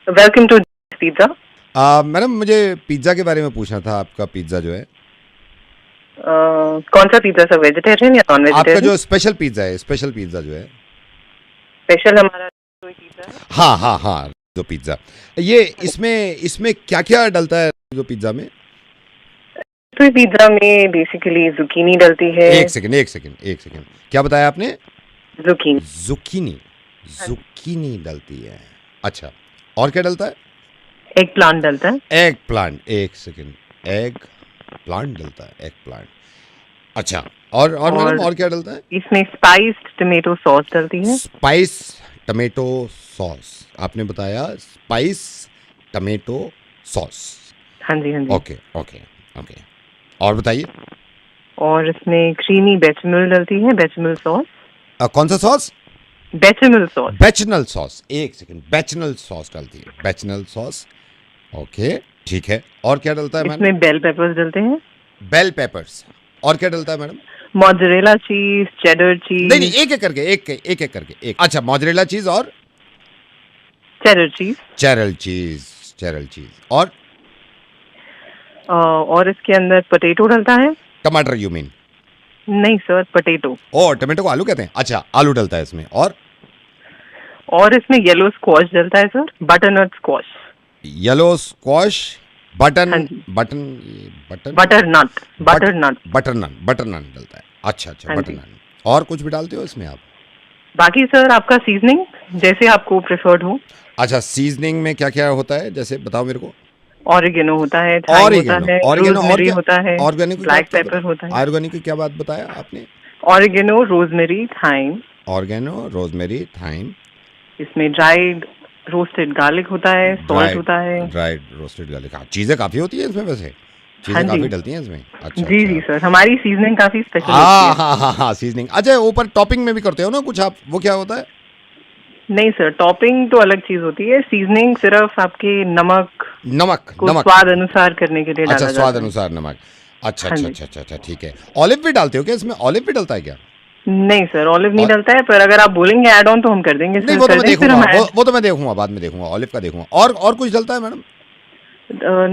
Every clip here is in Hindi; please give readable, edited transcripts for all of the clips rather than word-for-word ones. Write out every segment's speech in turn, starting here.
Welcome to pizza. मैडम मुझे पिज्ज़ा के बारे में पूछना था। आपका पिज्ज़ा जो है, कौन सा पिज्जा सर, वेजिटेरियन या नॉन आपका वेजिटेरियन? जो स्पेशल पिज्ज़ा है, स्पेशल पिज्ज़ा जो है। स्पेशल हमारा कोई पिज्जा है। हाँ हाँ हाँ, जो पिज्ज़ा ये इसमें इसमें क्या क्या डलता है जो पिज्ज़ा में? तो पिज्जा में बेसिकली जुकीनी डलती है। एक सेकंड एक सेकंड एक सेकंड, क्या बताया आपने? जुकीनी। जुकीनी, जुकीनी डलती है। अच्छा, और क्या डलता है? एग प्लांट डलता है। एग प्लांट, एक सेकंड, एग प्लांट डलता है, एग प्लांट। अच्छा, और मैडम और क्या डलता है? इसमें स्पाइस्ड टमेटो सॉस डलती है। स्पाइस टमेटो सॉस, आपने बताया स्पाइस टमेटो सॉस। हाँ जी, हाँ जी। ओके ओके ओके, और बताइए। और इसमें क्रीमी बेचमेल डलती है, बेचमेल सॉस। कौन सा sauce? Bechamel sauce. Bechamel sauce, एक सेकंड, बेचनल सॉस डलती है, बेचनल सॉस। ओके ठीक है, और क्या डलता है मैडम? इसमें बेल पेपर्स डलते हैं। बेल पेपर्स, और क्या डलता है मैडम? मोज़रेला चीज, चेडर चीज। नहीं नहीं, एक एक करके, एक करके एक। अच्छा, मोज़रेला चीज और चेडर चीज। चेरल चीज, चेरल चीज, और इसके अंदर पोटैटो डलता है। टमाटर यू मीन? नहीं सर, पोटैटो। ओ, टमाटो को आलू कहते हैं। अच्छा, आलू डलता है इसमें, और इसमें येलो स्क्वाश डलता है sir, butternut squash. Yellow squash, button हाँ जी। Button button butternut, butternut. Butter naan डलता है। अच्छा अच्छा, हाँ बटर जी। नान। और कुछ भी डालते हो इसमें आप? बाकी सर आपका सीजनिंग जैसे आपको प्रेफर्ड हो। अच्छा, सीजनिंग में क्या क्या होता है, जैसे बताओ मेरे को। ऑरिगेनो होता है, थाइम होता ऑरिगेनो, है, ऑरिगेनो और रोजमेरी क्या? होता है, ऑर्गेनिक की ब्लैक बात क्या पेपर होता बताया? है। ऑर्गेनिक की क्या बात बताया आपने? Oregano, rosemary, thyme. Oregano, rosemary, thyme. इसमें ड्राइड रोस्टेड गार्लिक होता है, सॉल्ट होता है। Dried roasted garlic. हाँ, चीजें काफी होती है इसमें, वैसे हाँ चीजें जी। काफी डलती हैं इसमें। अच्छा जी जी अच्छा। सर, हमारी सीजनिंग काफी स्पेशल होती हाँ है। हाँ हाँ हाँ, सीजनिंग। अच्छा, ऊपर टॉपिंग में भी करते हो ना कुछ आप, वो क्या होता है? नहीं सर, टॉपिंग तो अलग चीज होती है, सीजनिंग सिर्फ आपके नमक नमक, को नमक। स्वाद अनुसार करने के लिए अच्छा, डाला स्वाद जाता है। अनुसार नमक। अच्छा हाँ अच्छा जी। अच्छा अच्छा अच्छा, ठीक है। ऑलिव भी डालते हो क्या इसमें? ऑलिव भी डलता है क्या? नहीं सर, ऑलिव नहीं और डलता है, पर अगर आप बोलेंगे ऐड ऑन तो हम कर देंगे नहीं, सर, वो तो कर मैं दें फिर देखूंगा, हम वो ऐड। वो तो मैं देखूंगा, बाद में देखूंगा, ऑलिव का देखूंगा। और कुछ डलता है मैडम?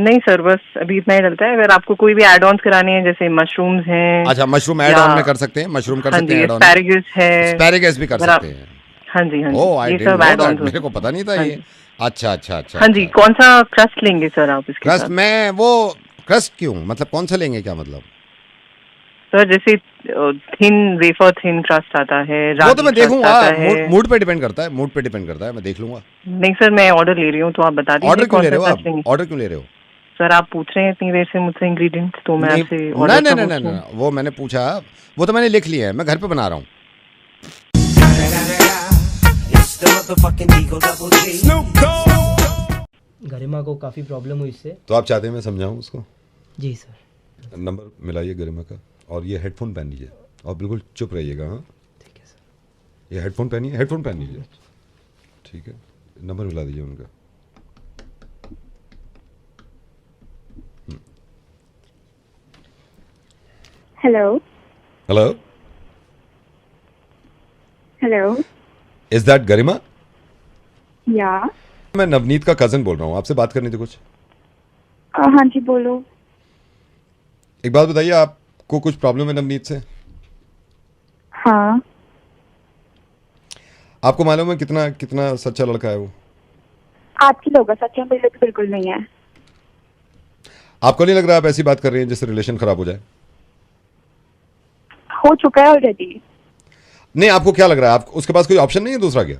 नहीं सर, बस अभी इतना ही डलता है। अगर आपको कोई भी एड ऑन्स कराने हैं, जैसे मशरूम्स हैं अच्छा, मशरूम ऐड या ऑन में कर सकते हैं, मशरूम कर हाँ सकते जी, हैं ऐड ऑन में। एस्पैरागस है। एस्पैरेगस भी कर अगर आप सकते हैं। हाँ जी, हाँ जी, ओह, आई ये डिडंट सब नो एड दैट, ऑन्स मेरे होते को हैं। पता नहीं था हाँ ये। जी। अच्छा अच्छा अच्छा हाँ जी, अच्छा। कौन सा क्रस्ट लेंगे सर आप इसके क्रस्ट साथ? में वो, क्रस्ट क्यों, मतलब कौन सा लेंगे, क्या मतलब? सर जैसे थिन वेफर, थिन क्रस्ट आता है, वो तो रागी मैं क्रस्ट देखूंगा, आता है। मूड पे डिपेंड करता है, मूड पे डिपेंड करता है, मैं देख लूंगा। नहीं सर, मैं ऑर्डर ले रही हूँ तो आप बता ऑर्डर दीजिए क्यों कौन ले सा रहे हो आप? क्रस्ट लेंगे। ऑर्डर क्यों ले रहे हो? सर आप पूछ रहे हैं इतनी देर से मुझसे इंग्रेडिएंट्स, तो मैं नहीं आपसे नहीं ऑर्डर नहीं का नहीं पूछ नहीं रही हूँ। नहीं, वो मैंने पूछा, वो तो मैंने लिख लिया है, मैं घर पे बना रहा हूँ। गरिमा को काफ़ी प्रॉब्लम हुई इससे। तो आप चाहते हैं मैं समझाऊं उसको? जी सर। नंबर मिलाइए गरिमा का, और ये हेडफोन पहन लीजिए, और बिल्कुल चुप रहिएगा। हाँ, ठीक है सर। ये हेडफोन पहनिए, हेडफोन पहन लीजिए, ठीक है। नंबर मिला दीजिए उनका। Hello. Hello, Hello. Is that Garima? Yeah. मैं नवनीत का कजन बोल रहा हूँ, आपसे बात करनी थी कुछ। हाँ जी, बोलो। एक बात बताइए, आपको कुछ प्रॉब्लम है नवनीत से? हाँ। आपको मालूम है कितना कितना सच्चा लड़का है वो? आपकी लोग सच में, मेरे तो बिल्कुल नहीं है। आपको नहीं लग रहा आप ऐसी बात कर रही हैं जिससे रिलेशन खराब हो जाए? हो चुका है ऑलरेडी। नहीं, आपको क्या लग रहा है, आप उसके पास कोई ऑप्शन नहीं है दूसरा क्या?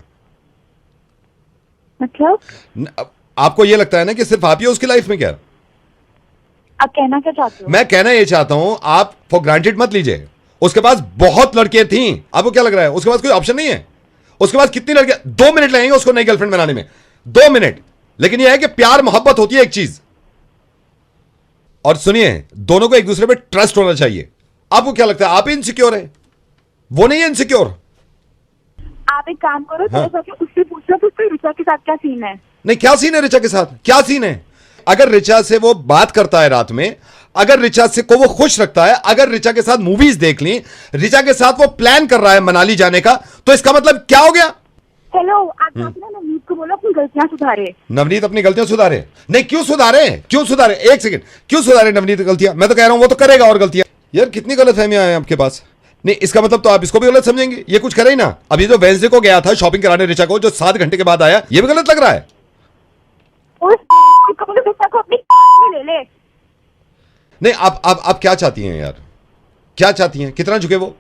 मतलब आपको ये लगता है ना कि सिर्फ आप ही हो उसकी लाइफ में क्या? आप कहना क्या चाहते हो? मैं कहना ये चाहता हूं, आप फॉर ग्रांटेड मत लीजिए। उसके पास बहुत लड़कियां थी, आपको क्या लग रहा है उसके पास कोई ऑप्शन नहीं है? उसके पास कितनी लड़कियां, 2 मिनट लगेंगे उसको नई गर्लफ्रेंड बनाने में, 2 मिनट। लेकिन यह है कि प्यार मोहब्बत होती है एक चीज, और सुनिए, दोनों को एक दूसरे पे ट्रस्ट होना चाहिए। आपको क्या लगता है आप ही इनसिक्योर है, वो नहीं है इनसिक्योर? आप एक काम करो, हाँ? थोड़ा सा उससे पूछो कि उसके रिचा के साथ क्या सीन है। नहीं, क्या सीन है रिचा के साथ, क्या सीन है? अगर रिचा से वो बात करता है रात में, अगर रिचा से को वो खुश रखता है, अगर रिचा के साथ मूवीज देख ली, रिचा के साथ वो प्लान कर रहा है मनाली जाने का, तो इसका मतलब क्या हो गया? हेलो, आप जाके ना नवनीत को बोलो अपनी गलतियां सुधारे। नवनीत अपनी गलतियां सुधारे? नहीं, क्यों सुधारे? क्यों सुधारे? एक सेकंड, क्यों सुधारे नवनीत गलतियां? मैं तो कह रहा हूं वो तो करेगा और गलतियां। यार कितनी गलत फहमियां हैं आपके पास। नहीं, इसका मतलब तो आप इसको भी गलत समझेंगे। ये कुछ करे ही ना। अब ये जो वेंसडे को गया था शॉपिंग कराने ऋचा को, जो 7 घंटे के बाद आया, ये भी गलत लग रहा है। उस को बोलो ऋचा को अपनी में ले ले। नहीं, आप क्या चाहती हैं यार? क्या चाहती हैं? कितना झुके वो?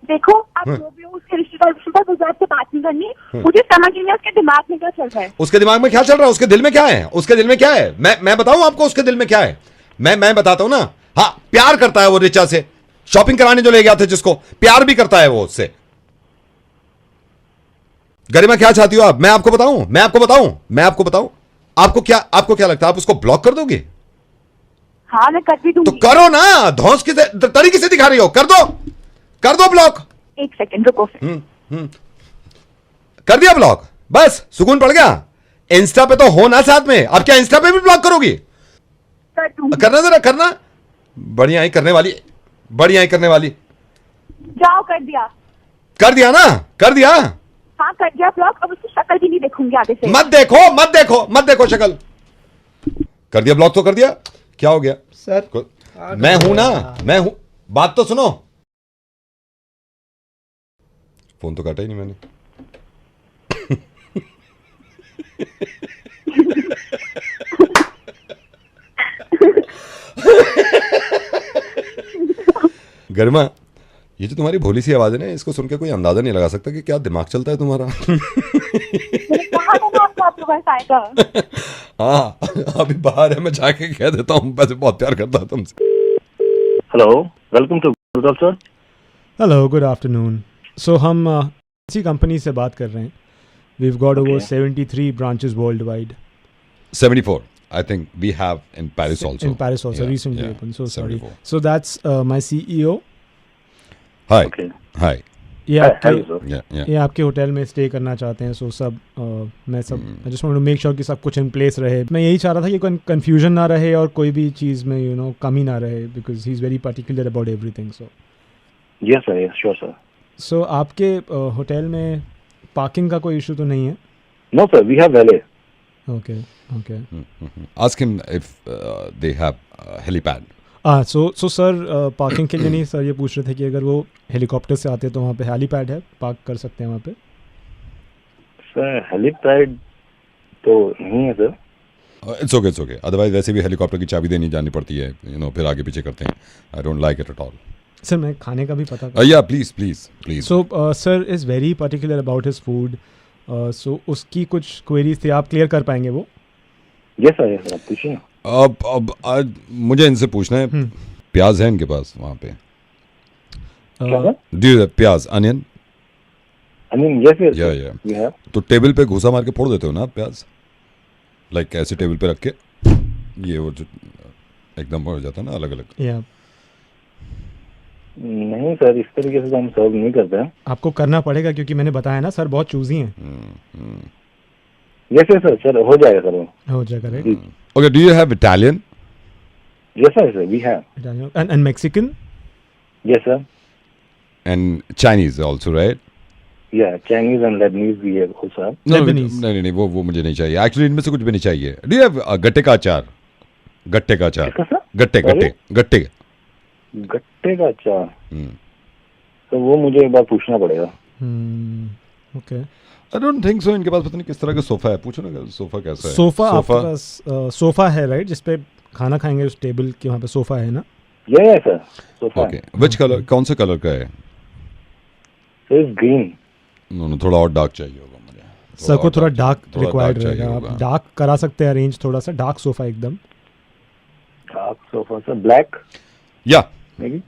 देखो, आप जो भी हो उसके रिश्तेदार मुझे आपसे बात नहीं करनी। मुझे समझ नहीं है उसके दिमाग में क्या चल रहा है। उसके दिमाग में क्या चल रहा है? उसके दिल में क्या है? उसके दिल में क्या है? मैं बताऊं आपको उसके दिल में क्या है? मैं बताता हूं ना। हाँ, प्यार करता है वो ऋचा से। शॉपिंग कराने जो ले गया था जिसको, प्यार भी करता है वो उससे। गरिमा क्या चाहती हो आप? मैं आपको बताऊं। आपको क्या लगता है? आप उसको ब्लॉक कर दोगे? हाँ, मैं कर भी तो दूंगी। करो ना। धौंस की तरीके से दिखा रही हो। कर दो ब्लॉक। एक सेकंड रुको फिर। कर दिया ब्लॉक, बस सुकून पड़ गया। इंस्टा पे तो हो ना साथ में। अब क्या इंस्टा पे भी ब्लॉक करोगी? कर दूंगी। करना जरा, करना। बढ़िया ही करने वाली। जाओ, कर दिया। कर दिया ना? कर दिया। हाँ, कर दिया ब्लॉक। अब उसकी शक्ल भी नहीं देखूंगी आगे से। मत देखो शक्ल। कर दिया ब्लॉक तो कर दिया। क्या हो गया सर? मैं हूं ना, मैं हूं। बात तो सुनो। फोन तो काटा ही नहीं मैंने। गरिमा, ये जो तुम्हारी भोली सी आवाज है ना, इसको सुन के कोई अंदाजा नहीं लगा सकता कि क्या दिमाग चलता है तुम्हारा। मैंने कहा था ना आपको आपके पास आएगा। हाँ, अभी बाहर है, मैं जाके कह देता हूँ। वैसे बहुत प्यार करता है तुमसे। Hello, welcome to sir. Hello, good afternoon. So हम इसी कंपनी से बात कर रहे हैं। We've got over 73 branches worldwide. 74 I think we have in Paris also. In Paris also, Yeah, recently yeah, opened. So sorry. 74. So that's my CEO. Hi. Okay. Hi. ये Hello, आपके sir. Yeah. ये आपके होटल में स्टे करना चाहते हैं। सो सब मैं I just want to make sure कि सब कुछ इन प्लेस रहे। मैं यही चाह रहा था कि कोई कंफ्यूजन ना रहे और कोई भी चीज़ में कमी ना रहे, because he is very particular about everything. So Yes, sir. Yes, sure, sir. सो आपके होटल में पार्किंग का कोई इशू तो नहीं है? No, sir. We have valet. Okay. Ask him if they have helipad. So sir parking के लिए नहीं सर, ये पूछ रहे थे कि अगर वो हेलीकॉप्टर से आते हैं तो वहाँ पे हेलीपैड है, पार्क कर सकते हैं वहाँ पे? Sir, helipad तो नहीं है सर। It's okay. Otherwise वैसे भी हेलीकॉप्टर की चाबी देनी जानी पड़ती है, फिर आगे पीछे करते हैं। I don't like it at all. Sir मैं खाने का भी पता Yeah, please. So sir is very particular about his food. So उसकी कुछ क्वेरीज थी, आप क्लियर कर पाएंगे वो? Yes, sir. Yes, sir. आप पूछिए ना। अब आज मुझे इनसे पूछना है, प्याज है इनके पास वहाँ पे? क्या sir? Do you have प्याज, onion? I mean, yes, yes. sir. Yeah. We have. तो टेबल पे घुसा मार के फोड़ देते हो ना आप प्याज? लाइक ऐसे टेबल पे रख के ये वो जो एकदम हो जाता है ना, अलग अलग। या नहीं सर, इस तरीके से तो हम सर्व नहीं करते हैं। आपको करना पड़ेगा क्योंकि मैंने बताया ना सर, बहुत चूजी हैं। Yes, yes, sir. सर हो जाएगा सर वो। हो जाएगा right? Okay, do you have Italian? Yes, sir. Sir, we have. And Mexican? Yes, sir. And Chinese also, right? Yeah, Chinese and Lebanese we have also have. No, Lebanese. नहीं, वो मुझे नहीं चाहिए। एक्चुअली इनमें से कुछ भी नहीं चाहिए। Do you have गट्टे का अचार? गट्टे का अचार। किसका सर? गट्टे। गट्टे का अचार। हम्म। तो वो मुझे एक बार पूछना पड़ेगा। Okay. I don't think so. इनके पास पता नहीं किस तरह का सोफा है। पूछो ना सोफा कैसा है। सोफा आपके पास सोफा है राइट, जिसपे खाना खाएंगे, उस टेबल के वहाँ पे सोफा है ना? Yeah, sir. Sofa. Okay, which colour, कौन से कलर का है? So it's green. नो, थोड़ा और डार्क चाहिए होगा मुझे। सर को थोड़ा डार्क थोड़ा रिक्वायर्ड dark चाहिए रहेगा। होगा। आप डार्क करा सकते हैं अरेंज, थोड़ा सा डार्क सोफा एकदम। Dark sofa, sir. Black, या maybe.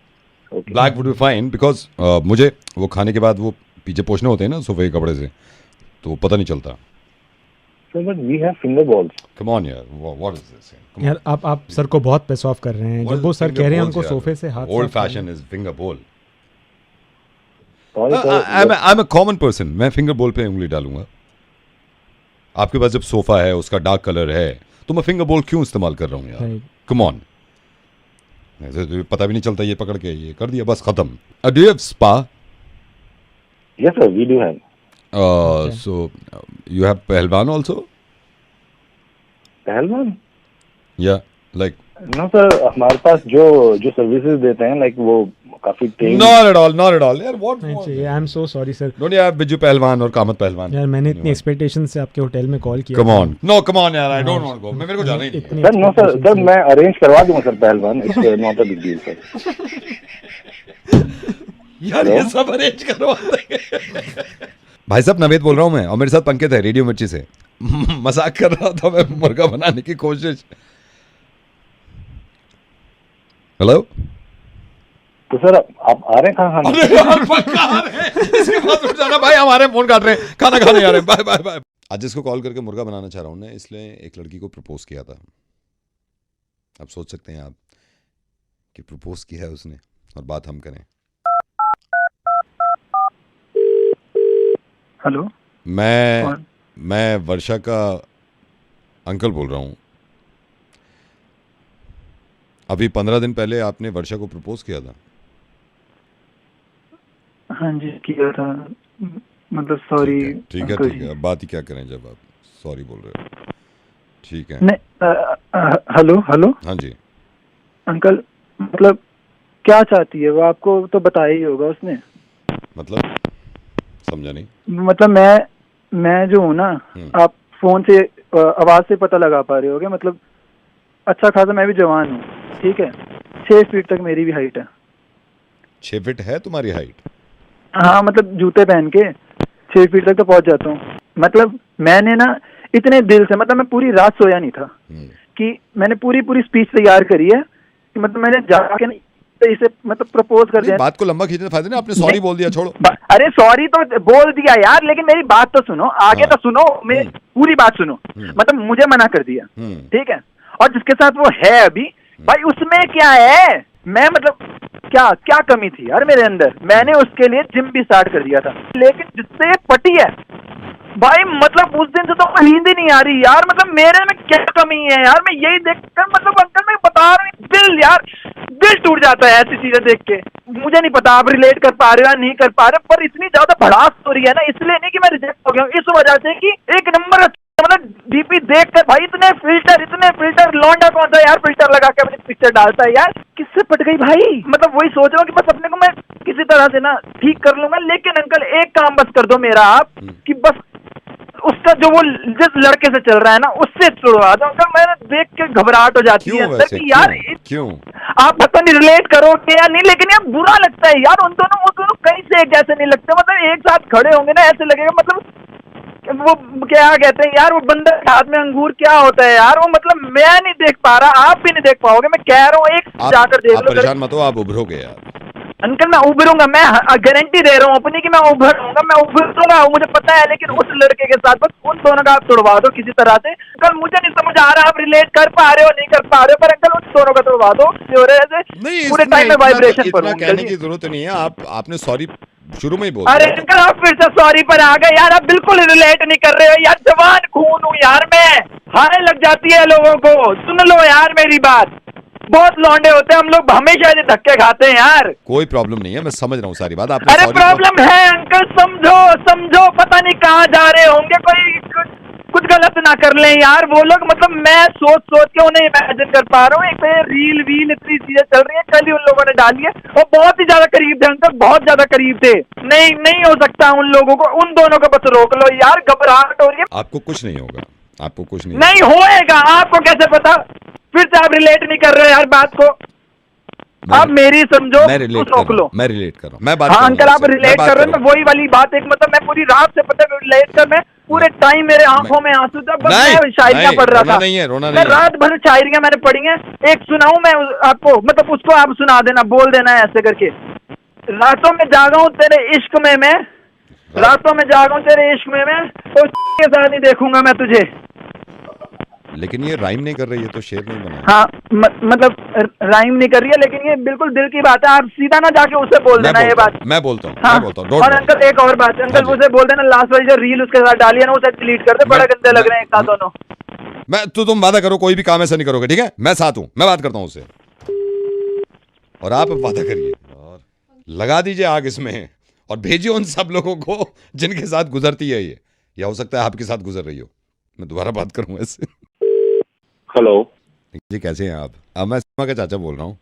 Okay. Black would be fine because मुझे वो खाने के बाद वो पीछे पोंछने होते हैं ना सोफे के कपड़े से, तो पता नहीं चलता। So, but we have finger balls. Come on यार, व्हाट इज दिस? यार आप सर को बहुत पिस ऑफ कर रहे हैं। जब वो सर कह रहे हैं हमको सोफे से हाथ ओल्ड साफ करना। फैशन इज फिंगर बोल। Sorry, sir. I am a common person, मैं फिंगर बोल पे उंगली डालूंगा। आपके पास जब सोफा है, उसका डार्क कलर है, तो मैं फिंगर बोल क्यों इस्तेमाल कर रहा हूँ यार? Right. Come on. ऐसे तो पता भी नहीं चलता, ये पकड़ के ये कर दिया, बस खत्म। Do you have spa? Yes, sir. We do have. So you have Pehलवान also? पहलवान? Yeah, like नो सर, हमारे पास जो सर्विसेज देते हैं लाइक वो काफी trained- not at all. यार what? I am so sorry sir Don't you have बिज्जू पहलवान और कामत पहलवान? यार मैंने इतनी एक्सपेक्टेशन से आपके होटल में कॉल किया Come on. No, come on यार, I don't want to go. मेरे को जाना ही नहीं है। इतनी sir no sir, expectations sir मैं अरेंज करवा दूंगा सर पहलवान, it's not a big deal sir. यार ये सब अरेंज करवा देंगे। भाई साहब नवेद बोल रहा हूँ मैं, और मेरे साथ पंकज है रेडियो मिर्ची से। मजाक कर रहा था मैं मुर्गा बनाने की कोशिश। हेलो, तो सर आप आ रहे हैं कहाँ खाने? अरे यार पक्का आ रहे हैं, इसके बाद उठ जाना भाई, हमारे फोन काट रहे हैं, खाना खाने आ रहे हैं, बाय बाय बाय। आज इसको कॉल करके मुर्गा बनाना चाह रहा हूँ ना, इसलिए एक लड़की को प्रपोज किया था। अब सोच सकते हैं आप कि प्रपोज किया है उसने और बात हम करें। हेलो, मैं वर्षा का अंकल बोल रहा हूँ। अभी 15 दिन पहले आपने वर्षा को प्रपोज किया था। हाँ जी किया था, मतलब सॉरी। ठीक है, अब बात ही क्या करें जब आप सॉरी बोल रहे हो। ठीक है। नहीं, हेलो। हाँ जी अंकल, मतलब क्या चाहती है वो? आपको तो बताया ही होगा उसने। मतलब समझा नहीं। मतलब मैं जो हूँ ना, आप फोन से आवाज से पता लगा पा रहे होगे, मतलब अच्छा खासा मैं भी जवान हूँ, ठीक है। 6 फीट तक मेरी भी हाइट है। 6 फीट है तुम्हारी हाइट? हाँ, मतलब जूते पहन के 6 फीट तक तो पहुंच जाता हूँ। मतलब मैंने ना इतने दिल से, मतलब मैं पूरी रात सोया नहीं था कि मैंने पूरी स्पीच तैयार करी है कि मतलब मैंने जाके इसे मतलब प्रपोज कर दिया। बात को लंबा खींचने फायदा नहीं, आपने सॉरी बोल दिया, छोड़ो। अरे सॉरी तो बोल दिया यार, लेकिन मेरी बात तो सुनो, आगे तो सुनो, मेरी पूरी बात सुनो। मतलब मुझे मना कर दिया, ठीक है, और जिसके साथ वो है अभी, भाई उसमें क्या है? मैं मतलब क्या कमी थी यार मेरे अंदर? मैंने उसके लिए जिम भी स्टार्ट कर दिया था, लेकिन जिससे पटी है भाई, मतलब उस दिन से तो नींद ही नहीं आ रही यार। मतलब मेरे में क्या कमी है यार? मैं यही देखकर, मतलब अंकल मैं बता रहा हूँ, दिल टूट जाता है ऐसी चीजें देख के। मुझे नहीं पता आप रिलेट कर पा रहे हो या नहीं कर पा रहे, पर इतनी ज्यादा भड़ास हो रही है ना, इसलिए नहीं कि मैं रिजेक्ट हो गया हूँ, इस वजह से कि एक नंबर, मतलब डीपी देख कर भाई इतने फिल्टर, लौंडा कौन सा यार फिल्टर लगा के अपनी पिक्चर डालता है यार? किससे पट गई भाई? मतलब वही सोच रहा हूँ कि बस अपने को मैं किसी तरह से ना ठीक कर लूंगा, लेकिन अंकल एक काम बस कर दो मेरा आप, कि बस उसका जो वो जिस लड़के से चल रहा है ना, उससे छुड़वा दो अंकल। मैंने देख के घबराहट हो जाती है अंदर कि यार क्यों? आप पता नहीं रिलेट करोगे या नहीं, लेकिन यार बुरा लगता है यार। वो दोनों कहीं से एक जैसे नहीं लगते, मतलब एक साथ खड़े होंगे ना ऐसे लगेगा, मतलब वो क्या कहते हैं यार, वो बंदर के हाथ में अंगूर क्या होता है यार? वो मतलब मैं नहीं देख पा रहा, आप भी नहीं देख पाओगे। मैं कह रहा हूँ एक जाकर देख लो। परेशान मत हो, आप उभरोगे यार अंकल। मैं उभरूंगा, मैं गारंटी दे रहा हूँ अपनी कि मैं उभरूंगा, मैं उभरूंगा, मुझे पता है। लेकिन उस लड़के के साथ बस उन दोनों का आप तोड़वा दो किसी तरह से। अंकल मुझे नहीं समझ आ रहा आप रिलेट कर पा रहे हो नहीं कर पा रहे हो, पर अंकल उन दोनों का तोड़वा दो। पूरे टाइम में वाइब्रेशन पर कहने की जरूरत नहीं है, आपने सॉरी शुरू में ही बोल। अरे अंकल आप फिर से सॉरी पर आ गए यार, आप बिल्कुल रिलेट नहीं कर रहे हो यार। जवान खून हूँ यार मैं, हाय लग जाती है लोगों को। सुन लो यार मेरी बात, बहुत लौंडे होते हैं हम लोग, हमेशा ये धक्के खाते हैं यार। कोई प्रॉब्लम नहीं है, मैं समझ रहा हूँ सारी बात। अरे प्रॉब्लम है अंकल, समझो, पता नहीं कहाँ जा रहे होंगे, कोई कुछ गलत ना कर लें यार वो लोग। मतलब मैं सोच के उन्हें इमेजिन कर पा रहा हूँ, एक रील इतनी चीजें चल रही है, कल ही उन लोगों ने डाली है, और बहुत ही ज्यादा करीब थे अंकल, बहुत ज्यादा करीब थे। नहीं हो सकता उन लोगों को, उन दोनों को बस रोक लो यार, घबराहट हो रही है। आपको कुछ नहीं होगा, आपको कुछ नहीं होएगा। आपको कैसे पता? फिर से आप रिलेट नहीं कर रहे हो यार बात को। आप मेरी समझो, रोक लो। मैं रिलेट कर रहा हूँ, मैं बात। हाँ अंकल आप रिलेट कर रहे हो, वही वाली बात। एक मतलब मैं पूरी रात से पता रिलेट कर, मैं पूरे टाइम मेरे आंखों में आंसू था, बस मैं शायरियां पढ़ रहा था। रोना मैं रात भर शायरियां मैंने पढ़ी हैं। एक सुनाऊं मैं आपको, मतलब उसको आप सुना देना, बोल देना है ऐसे करके। रातों में जागा हूँ तेरे इश्क में मैं, रातों में जागा हूँ तेरे इश्क में मैं, तो के साथ नहीं देखूंगा मैं तुझे। लेकिन ये राइम नहीं कर रही है तो शेर नहीं बना। हाँ मतलब राइम नहीं कर रही है, लेकिन ये बिल्कुल दिल की बात है। आप सीधा ना जाके उसे बोल देना ये बात। मैं बोलता हूँ, हाँ। मैं बोलता हूँ। और अंकल एक और बात है अंकल, उसे बोल देना लास्ट वाली जो रील उसके साथ डाली है ना, उसे डिलीट कर दे, बड़े गंदे लग रहे हैं एक साथ दोनों। मैं तो तुम वादा करो कोई भी काम ऐसा नहीं करोगे, ठीक है? मैं साथ हूँ, मैं बात करता हूँ उससे, और आप वादा करिए और लगा दीजिए आग इसमें, और भेजिए उन सब लोगों को जिनके साथ गुजरती है ये, या हो सकता है आपके साथ गुजर रही हो। मैं दोबारा बात करूंगा इससे। हेलो जी कैसे हैं आप? मैं सीमा का चाचा बोल रहा हूँ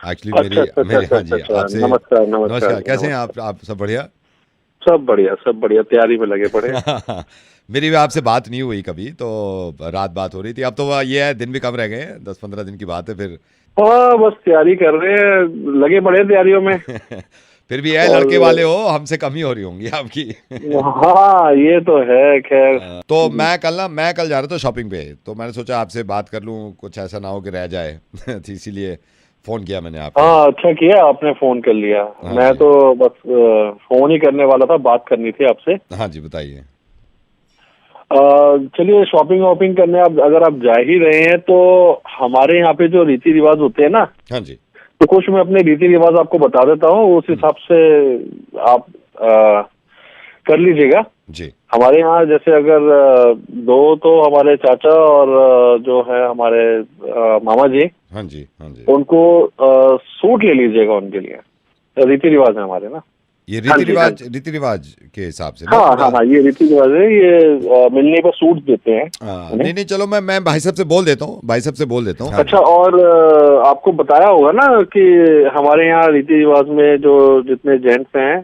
एक्चुअली। मेरे हाँ जी आपसे नमस्कार। नमस्कार, कैसे हैं आप सब बढ़िया? सब बढ़िया तैयारी में लगे पड़े। मेरी भी आपसे बात नहीं हुई कभी, तो रात बात हो रही थी। अब तो ये है दिन भी कम रह गए हैं, 10-15 दिन की बात है फिर। हाँ बस तैयारी कर रहे हैं, लगे पड़े तैयारियों में। फिर भी है लड़के वाले हो, हमसे कम ही हो रही होंगी आपकी। हाँ ये तो है खैर। तो मैं कल जा रहा था शॉपिंग पे, तो मैंने सोचा आपसे बात कर लूं, कुछ ऐसा ना हो कि रह जाए। तो इसीलिए फोन किया मैंने आपको। हाँ अच्छा किया आपने फोन कर लिया। हाँ मैं जी। तो बस फोन ही करने वाला था, बात करनी थी आपसे। हाँ जी बताइए। चलिए शॉपिंग वॉपिंग करने अगर आप जा ही रहे हैं तो हमारे यहाँ पे जो रीति रिवाज होते हैं ना, हाँ जी। तो कुछ मैं अपने रीति रिवाज आपको बता देता हूँ, उस हिसाब से आप कर लीजिएगा। जी। हमारे यहाँ जैसे अगर दो तो हमारे चाचा और जो है हमारे मामा जी, हाँ जी। हाँ जी। उनको सूट ले लीजिएगा उनके लिए। रीति रिवाज है हमारे ना, ये हाँ रीति रिवाज के हिसाब से ना? हाँ ये रीति रिवाज है। ये मिलने पर सूट देते हैं। नहीं चलो मैं भाई साहब से बोल देता हूँ। अच्छा, और आपको बताया होगा ना कि हमारे यहाँ रीति रिवाज में जो जितने जेंट्स हैं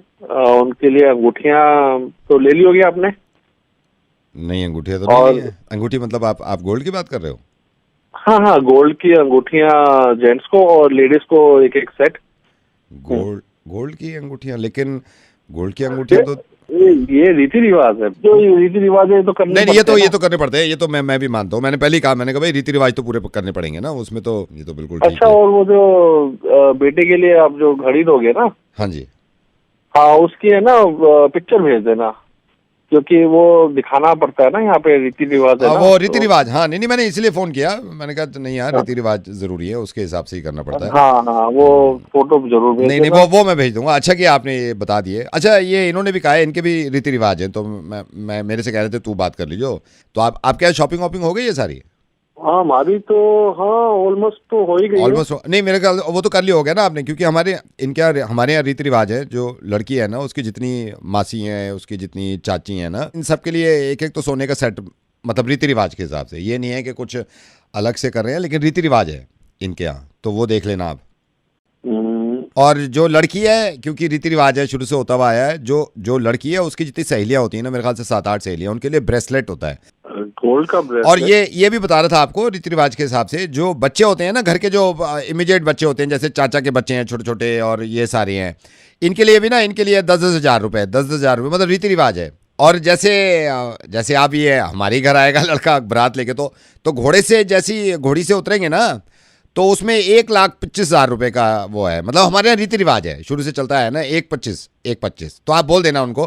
उनके लिए अंगूठियां तो ले ली होगी आपने? नहीं अंगूठियां तो नहीं है। अंगूठी मतलब आप गोल्ड की बात कर रहे हो? हाँ गोल्ड की अंगूठियां जेंट्स को और लेडीज को एक एक सेट। गोल्ड की अंगूठियां, लेकिन गोल्ड की अंगूठियां तो ये रीति रिवाज है। जो रीति रिवाज है तो करने नहीं, ये तो करने पड़ते हैं। ये तो मैं भी मानता हूँ। मैंने पहले ही कहा, मैंने कहा भाई रीति रिवाज तो पूरे करने पड़ेंगे ना, उसमें तो ये तो बिल्कुल ठीक अच्छा है। और वो जो बेटे के लिए आप जो घड़ी दोगे ना, हाँ जी, हाँ उसकी है ना पिक्चर भेज देना, क्योंकि वो दिखाना पड़ता है ना यहाँ पे रीति रिवाज है ना। वो रीति रिवाज, हाँ नहीं मैंने इसलिए फोन किया, मैंने कहा नहीं यार रीति रिवाज जरूरी है, उसके हिसाब से ही करना पड़ता है। हाँ वो फोटो जरूर भेज नहीं वो मैं भेज दूंगा। अच्छा किया आपने ये बता दिए। अच्छा ये इन्होंने भी कहा है इनके भी रीति रिवाज है, तो मैं मेरे से कह रहे थे तू बात कर लीजिए। तो आप क्या शॉपिंग वॉपिंग हो गई है सारी? हाँ हमारी तो हाँ ऑलमोस्ट तो हो ही गई। ऑलमोस्ट नहीं, मेरे ख्याल वो तो कर लिया हो गया ना आपने, क्योंकि हमारे यहाँ रीति रिवाज है, जो लड़की है ना उसकी जितनी मासी हैं, उसकी जितनी चाची हैं ना, इन सब के लिए एक एक तो सोने का सेट, मतलब रीति रिवाज के हिसाब से। ये नहीं है कि कुछ अलग से कर रहे हैं, लेकिन रीति रिवाज है इनके यहाँ, तो वो देख लेना आप। और जो लड़की है, क्योंकि रीति रिवाज है शुरू से होता हुआ आया है, जो लड़की है उसकी जितनी सहेलियां होती हैं ना, मेरे ख्याल से 7-8 सहेलियां, उनके लिए ब्रेसलेट होता है, गोल्ड का ब्रेसलेट। और ये भी बता रहा था आपको रीति रिवाज के हिसाब से, जो बच्चे होते हैं ना घर के, जो इमीडिएट बच्चे होते हैं, जैसे चाचा के बच्चे हैं छोटे छोटे और ये सारे हैं, इनके लिए भी ना, इनके लिए 10,000 रुपये, 10,000 रुपये मतलब रीति रिवाज है। और जैसे आप ये हमारे घर आएगा लड़का बारात लेके, तो घोड़े से, जैसी घोड़ी से उतरेंगे ना, तो उसमें 1,25,000 रुपये का वो है, मतलब हमारे यहाँ रीति रिवाज है शुरू से चलता है ना, 1,25,000। तो आप बोल देना उनको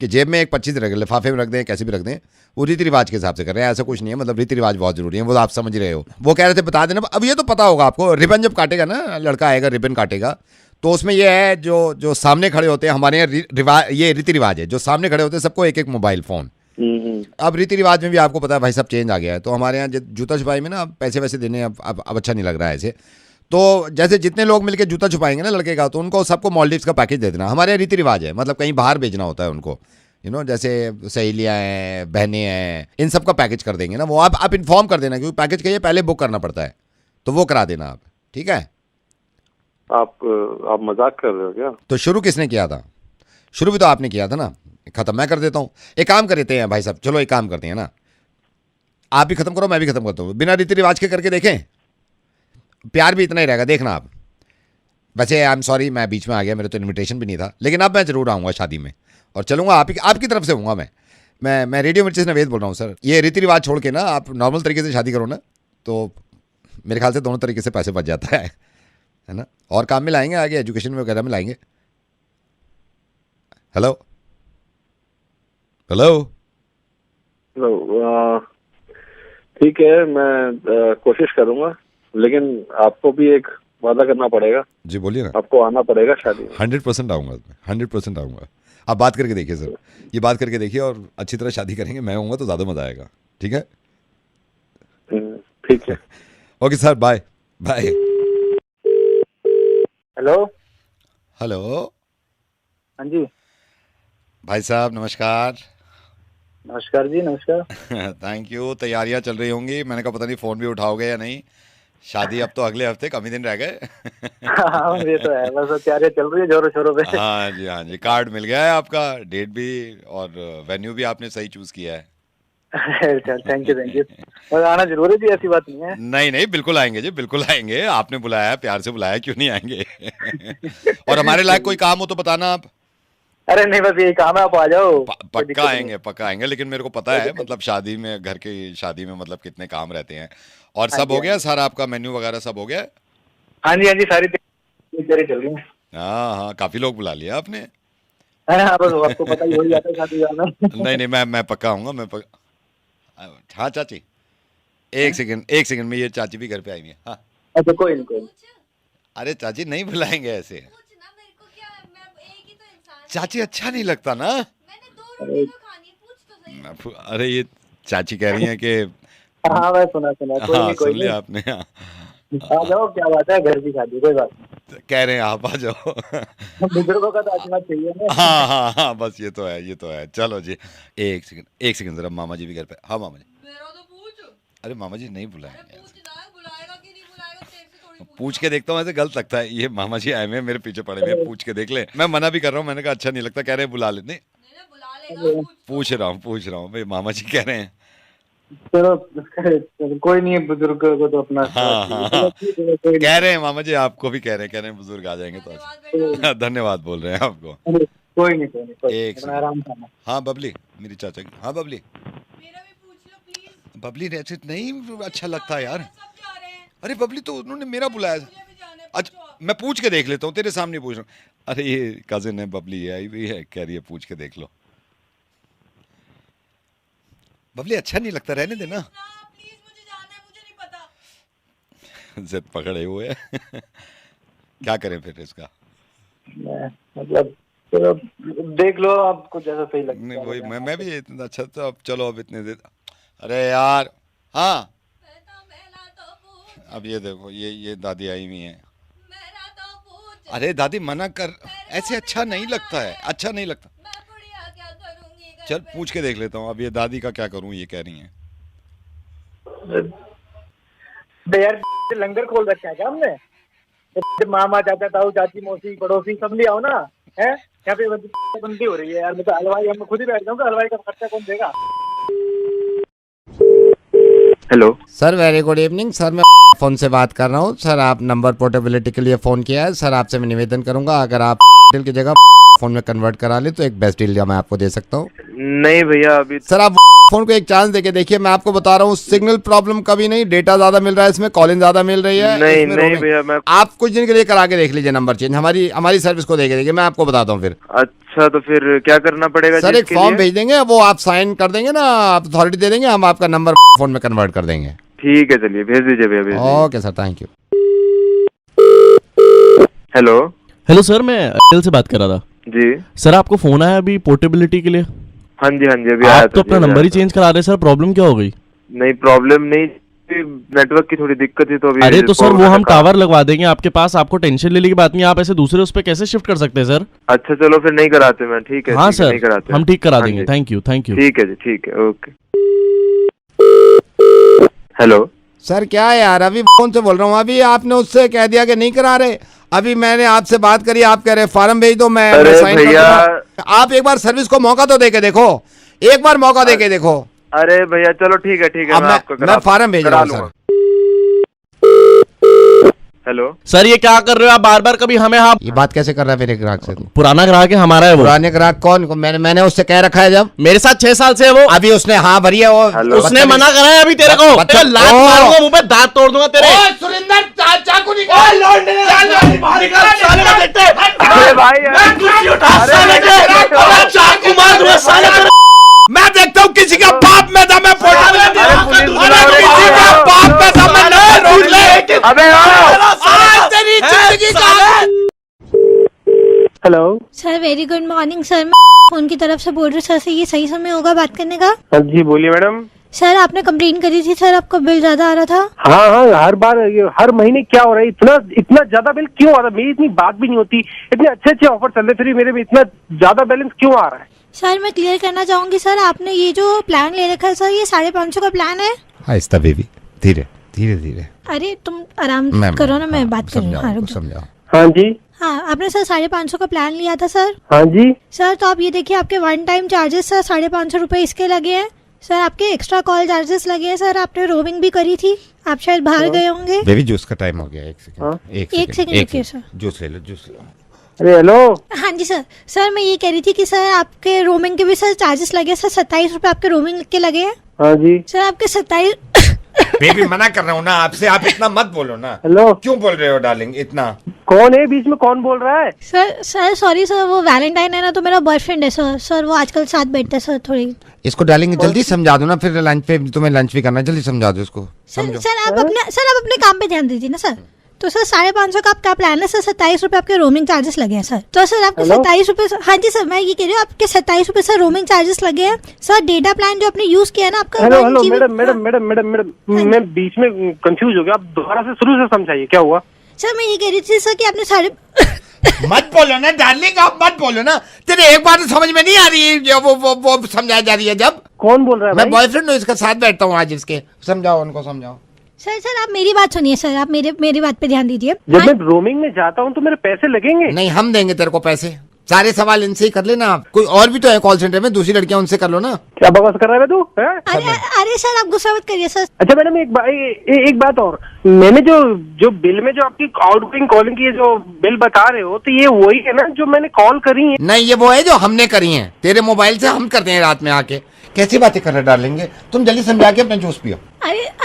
कि जेब में 1,25,000 रख, लिफाफे में रख दें, कैसे भी रख दें, वो रीति रिवाज के हिसाब से कर रहे हैं, ऐसा कुछ नहीं है। मतलब रीति रिवाज बहुत जरूरी है, वो आप समझ रहे हो। वो कह रहे थे बता देना। अब ये तो पता होगा आपको, रिबन जब काटेगा ना लड़का आएगा, रिबन काटेगा, तो उसमें ये है जो सामने खड़े होते हैं, हमारे यहाँ ये रीति रिवाज है, जो सामने खड़े होते हैं सबको एक एक मोबाइल फोन। अब रीति रिवाज में भी आपको पता है भाई सब चेंज आ गया है। तो हमारे यहाँ जूता छुपाई में ना पैसे वैसे देने अब अच्छा नहीं लग रहा है ऐसे। तो जैसे जितने लोग मिलकर जूता छुपाएंगे ना लड़के का, तो उनको सबको मालदीव्स का पैकेज दे देना। हमारे यहाँ रीति रिवाज है, मतलब कहीं बाहर भेजना होता है उनको, जैसे सहेलियाँ हैं, बहनें हैं, इन सब का पैकेज कर देंगे ना वो। आप इन्फॉर्म कर देना, क्योंकि पैकेज का ये पहले बुक करना पड़ता है, तो वो करा देना आप, ठीक है? आप मजाक कर रहे हो क्या? तो शुरू किसने किया था? शुरू भी तो आपने किया था ना, खत्म मैं कर देता हूँ। एक काम करते हैं भाई साहब, चलो एक काम करते हैं ना, आप भी खत्म करो, मैं भी खत्म करता हूँ, बिना रीति रिवाज के करके देखें, प्यार भी इतना ही रहेगा, देखना आप। वैसे आई एम सॉरी, मैं बीच में आ गया, मेरे तो इन्विटेशन भी नहीं था, लेकिन अब मैं जरूर आऊँगा शादी में, और चलूँगा आपकी तरफ से हूँगा। मैं रेडियो मिर्ची से नवेद बोल रहा हूँ सर। ये रीति रिवाज छोड़ के ना आप नॉर्मल तरीके से शादी करो ना, तो मेरे ख्याल से दोनों तरीके से पैसे बच जाता है ना, और काम में लाएंगे आगे, एजुकेशन वगैरह में लाएंगे। हेलो ठीक है, मैं कोशिश करूंगा, लेकिन आपको भी एक वादा करना पड़ेगा। जी बोलिए ना। आपको आना पड़ेगा शादी में। 100% आऊँगा, 100% आऊँगा। आप बात करके देखिए सर, ये बात करके देखिए, और अच्छी तरह शादी करेंगे, मैं आऊँगा तो ज़्यादा मज़ा आएगा, ठीक है? ठीक है। Okay sir, bye bye. Hello hello, हाँ जी। भाई साहब नमस्कार। नमस्कार जी, नमस्कार। Thank you. तैयारियां चल रही होंगी, मैंने कहा पता नहीं फोन भी उठाओगे या नहीं। शादी अब तो अगले हफ्ते, कम ही दिन रह गए। हाँ ये तो है, बस तैयारियां चल रही है जोरों शोरों पे। हाँ जी हाँ जी, कार्ड मिल गया है आपका, डेट भी और वेन्यू भी आपने सही चूज किया है। Thank you. और आना जरूरी भी, ऐसी बात नहीं है। नहीं नहीं, बिल्कुल आएंगे जी, बिल्कुल आएंगे। आपने बुलाया है, प्यार से बुलाया, क्यों नहीं आएंगे। और हमारे लायक कोई काम हो तो बताना आप। अरे नहीं, बस यही काम है, आप आ जाओ। पक्का आएंगे, पक्का आएंगे। लेकिन मेरे को पता है मतलब शादी में, घर की शादी में मतलब कितने काम रहते हैं। और सब हो गया सर, आपका मेन्यू वगैरह सब हो गया? हाँ जी, सारी तैयारी चल रही है। हाँ, काफी लोग बुला लिया आपने। हाँ, बस आपको पता ही हो जाता है शादी में। नहीं मैं पक्का आऊंगा, हाँ चाची, एक सेकंड में, ये चाची भी घर पे आई है। हाँ अच्छा, कोई नहीं। अरे चाची नहीं बुलाएंगे ऐसे, चाची अच्छा नहीं लगता ना। अरे ये चाची कह रही है कि हाँ मैं सुना हाँ सुन लिया आपने। आ जाओ, क्या बात है, घर की शादी, कोई बात नहीं। कह रहे हैं आप आ जाओ। बुजुर्गों का तो आशीर्वाद चाहिए ना। हाँ बस ये तो है। चलो जी, एक सेकंड जरा, मामा जी भी घर पे। हाँ मामा जी, अरे मामा जी नहीं बुलाएंगे, पूछ के देखता हूँ, ऐसे गलत लगता है। ये मामा जी आए हुए मेरे पीछे पड़े हुए, पूछ के देख ले। मैं मना भी कर रहा हूँ, मैंने कहा अच्छा नहीं लगता, कह रहे हैं बुला ले। नहीं पूछ रहा हूँ भाई, मामा जी कह रहे हैं। चलो कोई नहीं है, बुजुर्ग को तो अपना। हाँ कह रहे हैं मामा जी, आपको भी कह रहे हैं बुजुर्ग आ जाएंगे तो। धन्यवाद बोल रहे हैं आपको। कोई नहीं, एक आराम से। हाँ बबली, मेरी चाचा की। हाँ बबली ऐसे नहीं अच्छा लगता यार। अरे बबली तो उन्होंने मेरा बुलाया। अच्छा मैं पूछ के देख लेता हूँ, तेरे सामने पूछ रहा हूँ। अरे ये कजिन है, बबली है, आई हुई है, कह रही है पूछ के देख लो। बबली अच्छा नहीं लगता, रहने देना। जिद पकड़े हुए है। क्या करें फिर इसका, मतलब देख लो आपको जैसा सही लगता है। नहीं वही मैं भी इतना अच्छा। तो अब चलो, अब इतने देर, अरे यार हाँ, अब ये देखो, ये दादी आई हुई है। अरे दादी मना कर, ऐसे अच्छा नहीं लगता है, अच्छा नहीं लगता। चल पूछ के देख लेता हूँ। अब ये दादी का क्या करूँ, ये कह रही है। यार लंगर खोल रखा है क्या हमने? मामा, चाचा, ताऊ, चाची, मौसी, पड़ोसी सब ले आओ ना। है यहाँ पे बंदी हो रही है यार। मैं तो हलवाई, हम खुद ही बैठ जाऊंगा, हलवाई का खर्चा कौन देगा? Hello sir, very good evening sir. मैं फोन से बात कर रहा हूँ सर। आप नंबर पोर्टेबिलिटी के लिए फ़ोन किया है सर। आपसे मैं निवेदन करूंगा, अगर आप डील की जगह फ़ोन में कन्वर्ट करा ले तो एक बेस्ट डील मैं आपको दे सकता हूँ। नहीं भैया, अभी सर आप फोन को एक चांस देके देखिए। मैं आपको बता रहा हूँ, सिग्नल प्रॉब्लम कभी नहीं, डेटा ज्यादा मिल रहा है इसमें, कॉलिंग ज्यादा मिल रही है। नहीं भैया, मैं आप कुछ दिन के लिए करा के देख लीजिए नंबर चेंज, हमारी सर्विस को देके देखिए, मैं आपको बताता हूँ फिर। अच्छा तो फिर क्या करना पड़ेगा सर? एक फॉर्म भेज देंगे, वो आप साइन कर देंगे ना, आप अथॉरिटी दे देंगे, हम आपका नंबर फोन में कन्वर्ट कर देंगे। ठीक है, चलिए भेज दीजिए भैया। Okay sir, thank you. Hello sir, मैं एयरटेल से बात कर रहा था जी। सर आपको फोन आया अभी पोर्टेबिलिटी के लिए? हाँ जी अभी आप तो अपना नंबर ही चेंज करा रहे सर, प्रॉब्लम क्या हो गई? नहीं प्रॉब्लम नहीं, नेटवर्क की थोड़ी दिक्कत थी तो अभी। अरे तो सर वो हम टावर लगवा देंगे आपके पास, आपको टेंशन लेने की बात नहीं। आप ऐसे दूसरे उस पे कैसे शिफ्ट कर सकते हैं सर? अच्छा चलो फिर नहीं कराते मैं, ठीक है। हाँ सर, नहीं कराते, हम ठीक करा देंगे। Thank you. ठीक है जी, ठीक है, ओके। हेलो सर क्या है यार, अभी फोन से बोल रहा हूँ। अभी आपने उससे कह दिया कि नहीं करा रहे, अभी मैंने आपसे बात करी, आप कह रहे फॉर्म भेज दो, मैं साइन कर दूंगा। आप एक बार सर्विस को मौका तो देके देखो, एक बार मौका देके देखो। अरे भैया चलो ठीक है, मैं फॉर्म भेज रहा हूँ सर। हेलो सर, ये क्या कर रहे हो आप? बार बार कभी हमें आप ये बात कैसे कर रहा है मेरे ग्राहक से? पुराना ग्राहक है हमारा है वो। पुराने ग्राहक कौन? मैंने उससे कह रखा है, जब मेरे साथ 6 साल से है वो। अभी उसने हाँ भरी है, वो उसने मना करा है अभी तेरे को। लात मारूंगा मुंह पे, दांत तोड़ दूंगा तेरे। सुरेंद्र चाकू निकाल, चाकू मार दूंगा साले। मैं देखता हूँ किसी का बाप में था, मैं किसी का बाप में था, मैं रोक ले। तेरी जिंदगी का। Hello sir, very good morning sir. मैं फोन की तरफ से बोल रही हूँ सर से, ये सही समय होगा बात करने का? हाँ जी बोलिए मैडम। सर आपने कंप्लेन करी थी सर, आपका बिल ज्यादा आ रहा था। हाँ हर बार हर महीने क्या हो रहा है, इतना ज्यादा बिल क्यों आ रहा है? मेरी इतनी बात भी नहीं होती, इतने अच्छे ऑफर चल रहे, फिर मेरे में इतना ज्यादा बैलेंस क्यों आ रहा है? सर मैं क्लियर करना चाहूंगी सर, आपने ये जो प्लान ले रखा है सर, ये 550 का प्लान है। आहिस्ता बेबी, धीरे धीरे धीरे। अरे तुम आराम करो ना, मैं बात कर रही हूँ। हाँ रुक जाओ। समझाओ। हाँ जी। हाँ आपने सर 550 का प्लान लिया था सर। हाँ जी सर तो आप ये देखिए, आपके वन टाइम चार्जेस सर 550 रुपए इसके लगे हैं सर, आपके एक्स्ट्रा कॉल चार्जेस लगे हैं सर, आपने रोमिंग भी करी थी, आप शायद बाहर गए होंगे। बेबी जूस का टाइम हो गया, एक सेकंड रुकिए सर। जूस ले लो, जूस ले लो। अरे हेलो। हाँ जी सर। सर मैं ये कह रही थी कि सर आपके रोमिंग के भी सर चार्जेस लगे सर, 27 रुपए आपके रोमिंग के लगे हैं। हाँ जी सर आपके 27। बेबी मना कर रहा हूँ ना आपसे, आप इतना मत बोलो ना। हेलो। क्यों बोल रहे हो डार्लिंग इतना? कौन है बीच में, कौन बोल रहा है? सर सॉरी सर, वो वैलेंटाइन है ना, तो मेरा बॉयफ्रेंड है सर। सर वो आजकल साथ बैठते हैं सर थोड़ी। इसको डार्लिंग जल्दी समझा दो ना, फिर लंच पे तुम्हें लंच भी करना है, जल्दी समझा दो इसको। सर आप अपने काम पे ध्यान दीजिए ना सर। तो सर 550 का आपका प्लान है सर, 27 रुपए आपके रोमिंग चार्जेस लगे हैं सर। तो सर आपके 27 रुपए। हाँ जी सर मैं ये कह रही हूँ, आपके 27 रुपए सर रोमिंग चार्जेस लगे हैं सर। डेटा प्लान जो आपने यूज किया है ना आपका। हेलो हेलो मैडम, मैं बीच में कंफ्यूज हो गया, आप दोबारा से शुरू से समझाइए क्या हुआ। सर मैं ये कह रही थी सर कि आपने मत बोलो ना डार्लिंग, आप मत बोलो ना, तेरे एक बार समझ में नहीं आ रही है जो वो समझाई जा रही है। जब कौन बोल रहा है? मैं बॉयफ्रेंड हूँ, इसका साथ बैठता हूँ आज इसके। समझाओ उनको, समझाओ। सर आप मेरी बात सुनिए सर, आप मेरी बात पे ध्यान दीजिए। जब मैं रोमिंग में जाता हूँ तो मेरे पैसे लगेंगे? नहीं, हम देंगे तेरे को पैसे। सारे सवाल इनसे ही कर लेना आप। कोई और भी तो है कॉल सेंटर में, दूसरी लड़कियां, उनसे कर लो ना। क्या बकवास कर रहा है तू? अरे सर आप गुस्सा मत करिए सर। अच्छा मैडम एक बात और, मैंने जो बिल में जो आपकी आउटगोइंग कॉलिंग की जो बिल बता रहे हो, तो ये वही है ना जो मैंने कॉल करी है? नहीं, ये वो है जो हमने करी है तेरे मोबाइल से, हम करते हैं रात में आके। कैसी बातें कर रहे डार्लिंग, तुम जल्दी समझा के अपना जूस पियो।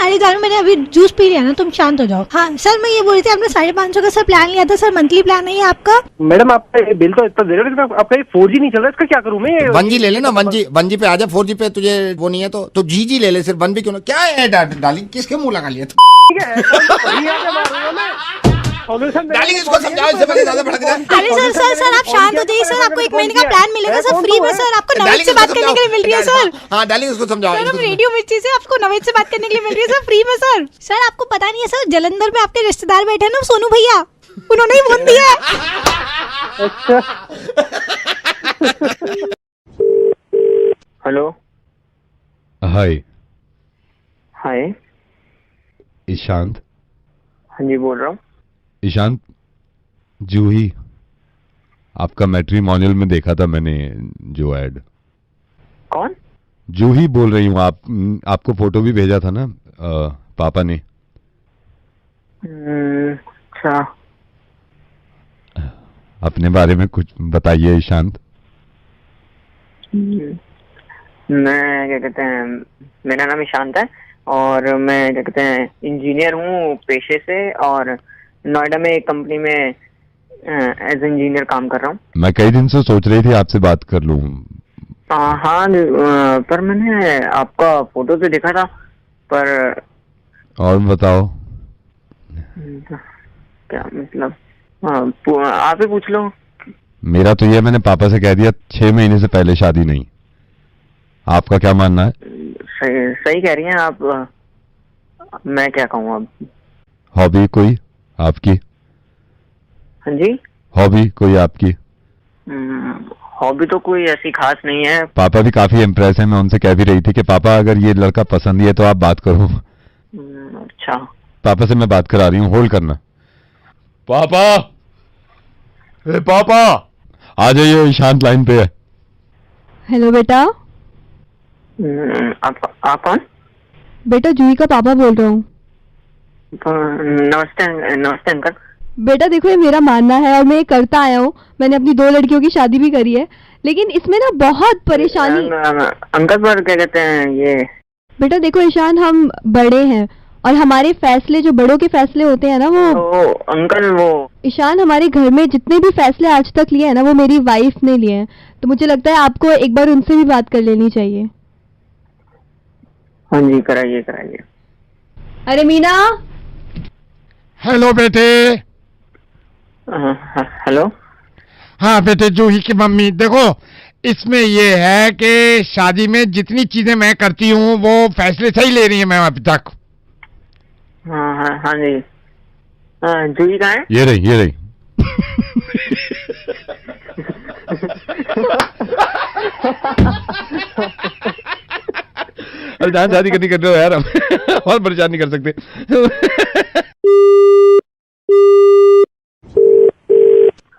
अरे दारू मैंने अभी जूस पी लिया ना, तुम शांत हो जाओ। हाँ सर मैं ये बोल रही थी, आपने 550 का सर प्लान लिया था सर, मंथली प्लान है ये आपका। मैडम आपका बिल तो इतना दे रहे हो, आपका ये 4G नहीं चल रहा, इसका क्या करूँ मैं? 1G ले लेना, 1G पे आ जा। 4G पे तुझे वो नहीं है तो GG ले ले, सिर्फ 1 भी क्यों ना। क्या है डार्लिंग, किसके मुंह लगा लिया? डार्लिंग इसको समझाओ, इससे पहले ज्यादा भड़क जाए। अरे सर आप शांत हो जाइए सर, आपको 1 महीने का प्लान मिलेगा सर फ्री में सर, आपको नवेद से बात करने के लिए मिल रही है सर। हाँ डार्लिंग इसको समझाओ। सर रेडियो मिर्ची से आपको नवेद से बात करने के लिए मिल रही है सर फ्री में सर। सर आपको पता नहीं है सर, जलंधर में आपके रिश्तेदार बैठे हैं ना, सोनू भैया, उन्होंने ही फोन दिया है। हेलो। हाय। हाय ईशांत। हाँ जी बोल रहा हूँ। ईशांत, जूही, आपका मैट्रिमोनियल में देखा था मैंने जो ऐड। कौन? जूही बोल रही हूँ। आपको फोटो भी भेजा था ना पापा ने। अच्छा। अपने बारे में कुछ बताइए ईशांत। मैं क्या कहते हैं, मेरा नाम ईशांत है और मैं क्या कहते हैं इंजीनियर हूँ पेशे से, और नोएडा में एक कंपनी में एज इंजीनियर काम कर रहा हूँ। मैं कई दिन से सोच रही थी आपसे बात कर लूँ। हाँ पर मैंने आपका फोटो तो देखा था पर। और बताओ। क्या मतलब? आप ही पूछ लो। मेरा तो ये, मैंने पापा से कह दिया 6 महीने से पहले शादी नहीं। आपका क्या मानना है? सही कह रही हैं आप। मैं क्या कहूँ अब। हॉबी कोई आपकी? हाँ जी। हॉबी कोई आपकी? हॉबी तो कोई ऐसी खास नहीं है। पापा भी काफी इम्प्रेस है। मैं उनसे कह भी रही थी कि पापा अगर ये लड़का पसंद ही है तो आप बात करो। अच्छा। पापा से मैं बात करा रही हूँ, होल्ड करना। पापा, पापा आ जाइए, ईशांत लाइन पे है। हेलो बेटा। आप कौन? बेटा जूही का पापा बोल रहा हूँ। नमस्ते अंकल। बेटा देखो, ये मेरा मानना है और मैं ये करता आया हूँ। मैंने अपनी 2 लड़कियों की शादी भी करी है, लेकिन इसमें ना बहुत परेशानी। अंकल पर क्या कहते हैं ये। बेटा देखो ईशान, हम बड़े हैं और हमारे फैसले, जो बड़ों के फैसले होते हैं ना, वो अंकल वो ईशान, हमारे घर में जितने भी फैसले आज तक लिए हैं ना, वो मेरी वाइफ ने लिए हैं। तो मुझे लगता है आपको एक बार उनसे भी बात कर लेनी चाहिए। हाँ जी, कराइए कराइए। अरे मीना। हेलो बेटे। हेलो। हाँ बेटे, जूही की मम्मी। देखो इसमें ये है कि शादी में जितनी चीजें मैं करती हूँ वो फैसले सही ले रही है मैम अभी तक। हाँ जी। जूही कहाँ है? ये रही अरे जहाँ शादी करनी कर रहे हो यार, हम और परेशान नहीं कर सकते।